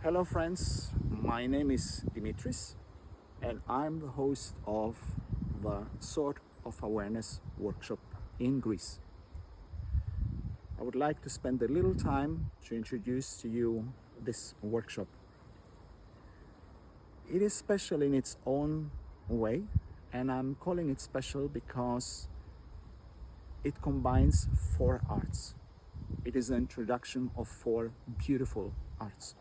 Hello friends, my name is Dimitris and I'm the host of the Sword of Awareness workshop in Greece. I would like to spend a little time to introduce to you this workshop. It is special in its own way, and I'm calling it special because it combines 4 arts. It is an introduction of 4 beautiful arts.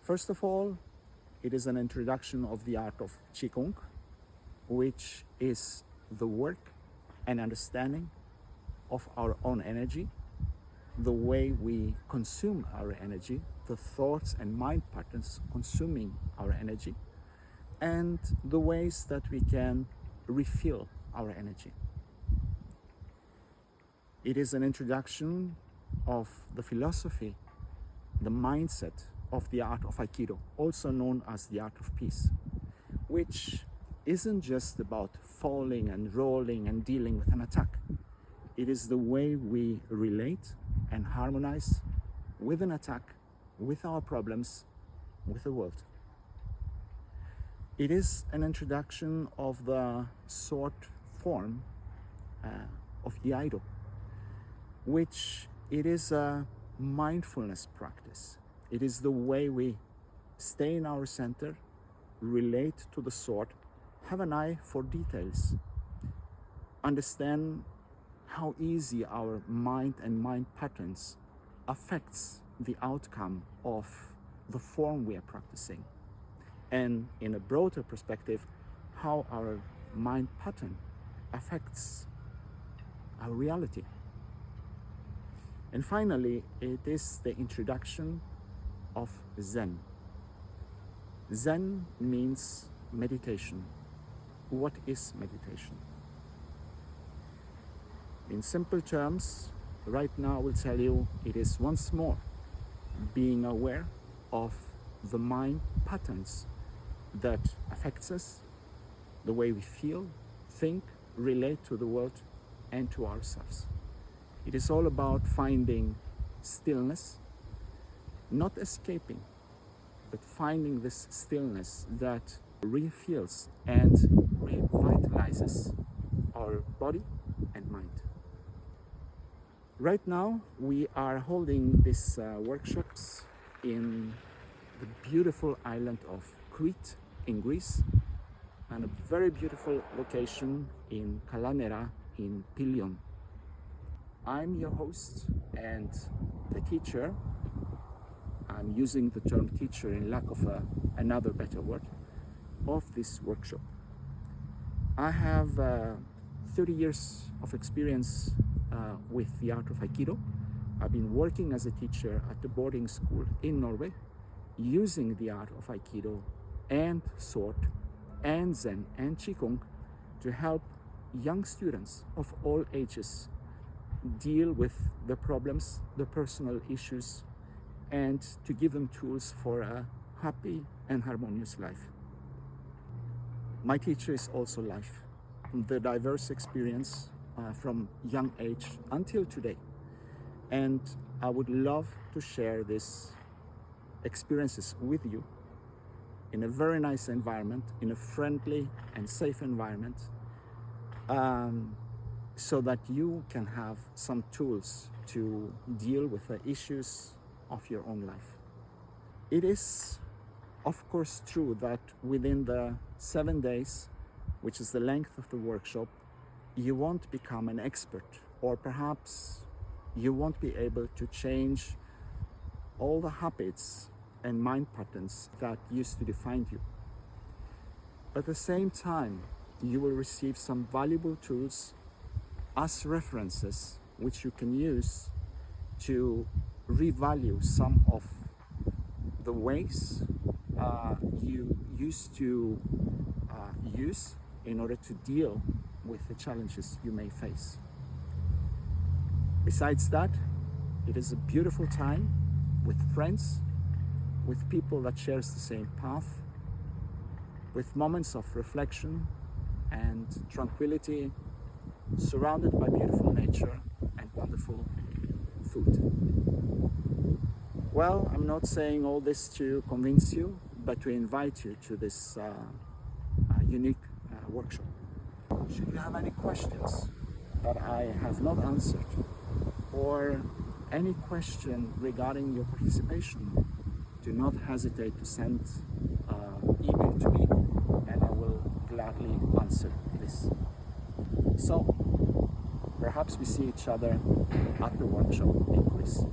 First of all, it is an introduction of the art of Qigong, which is the work and understanding of our own energy, the way we consume our energy, the thoughts and mind patterns consuming our energy, and the ways that we can refill our energy. It is an introduction of the philosophy, the mindset of the art of Aikido, also known as the art of peace, which isn't just about falling and rolling and dealing with an attack. It is the way we relate and harmonize with an attack, with our problems, with the world. It is an introduction of the sword form of Iaido, which it is a mindfulness practice. It is the way we stay in our center, relate to the sword, have an eye for details, understand how easy our mind and mind patterns affects the outcome of the form we are practicing. And in a broader perspective, how our mind pattern affects our reality. And finally, it is the introduction of Zen. Zen means meditation. What is meditation? In simple terms, right now I will tell you it is once more being aware of the mind patterns that affects us, the way we feel, think, relate to the world and to ourselves. It is all about finding stillness, not escaping, but finding this stillness that refills and revitalizes our body and mind. Right now, we are holding these workshops in the beautiful island of Crete in Greece, and a very beautiful location in Nera in Pelion. I'm your host and the teacher. I'm using the term teacher in lack of another better word, of this workshop. I have 30 years of experience with the art of Aikido. I've been working as a teacher at the boarding school in Norway, using the art of Aikido and sword and Zen and Qigong to help young students of all ages deal with the problems, the personal issues, and to give them tools for a happy and harmonious life. My teacher is also life, the diverse experience from young age until today. And I would love to share these experiences with you in a very nice environment, in a friendly and safe environment, so that you can have some tools to deal with the issues of your own life. It is, of course, true that within the 7 days, which is the length of the workshop, you won't become an expert, or perhaps you won't be able to change all the habits and mind patterns that used to define you. But at the same time, you will receive some valuable tools as references which you can use to revalue some of the ways you used to use in order to deal with the challenges you may face. Besides that, it is a beautiful time with friends, with people that shares the same path, with moments of reflection and tranquility, surrounded by beautiful nature and wonderful food. Well, I'm not saying all this to convince you, but to invite you to this unique workshop. Should you have any questions that I have not answered, or any question regarding your participation, do not hesitate to send email to me, and I will gladly answer this. So, perhaps we see each other at the workshop in Greece.